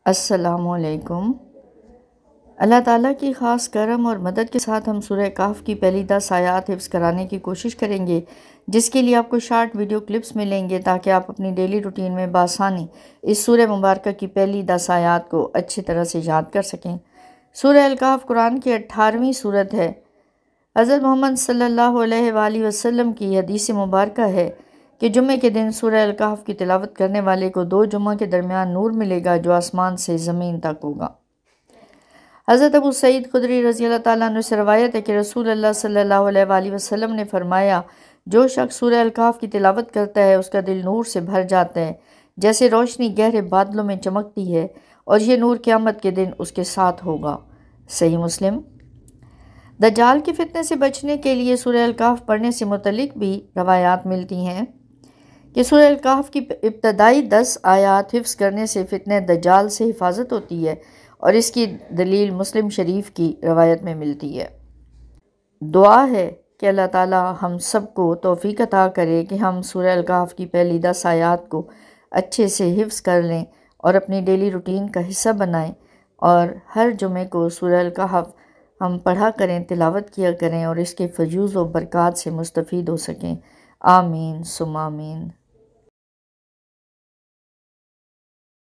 السلام علیکم۔ اللہ تعالیٰ کی خاص کرم اور مدد کے ساتھ ہم سورہ کہف کی پہلی 10 آیات حفظ کرانے کی کوشش کریں گے، جس کے لیے آپ کو شارٹ ویڈیو کلپس ملیں گے تاکہ آپ اپنی ڈیلی روٹین میں بآسانی اس سورہ مبارکہ کی پہلی 10 آیات کو اچھی طرح سے یاد کر سکیں۔ سورہ الکہف قرآن کی 18ویں سورت ہے۔ حضرت محمد صلی اللہ علیہ وآلہ وسلم کی حدیث مبارکہ ہے کہ جمعے کے دن سورہ الکہف کی تلاوت کرنے والے کو 2 جمعہ کے درمیان نور ملے گا جو آسمان سے زمین تک ہوگا۔ حضرت ابو سعید خدری رضی اللہ تعالیٰ عنہ سے روایت ہے کہ رسول اللہ صلی اللہ علیہ وآلہ وسلم نے فرمایا، جو شخص سورہ الکہف کی تلاوت کرتا ہے اس کا دل نور سے بھر جاتا ہے، جیسے روشنی گہرے بادلوں میں چمکتی ہے، اور یہ نور قیامت کے دن اس کے ساتھ ہوگا۔ صحیح مسلم۔ دجال کے فتنے سے بچنے کے لیے سورہ الکہف پڑھنے سے متعلق بھی روایات ملتی ہیں کہ سورہ الکہف کی ابتدائی 10 آیات حفظ کرنے سے فتنہ دجال سے حفاظت ہوتی ہے، اور اس کی دلیل مسلم شریف کی روایت میں ملتی ہے۔ دعا ہے کہ اللہ تعالی ہم سب کو توفیق عطا کرے کہ ہم سورہ الکہف کی پہلی 10 آیات کو اچھے سے حفظ کر لیں اور اپنی ڈیلی روٹین کا حصہ بنائیں، اور ہر جمعے کو سورہ الکہف ہم پڑھا کریں، تلاوت کیا کریں، اور اس کے فیوز و برکات سے مستفید ہو سکیں۔ آمین ثم آمین۔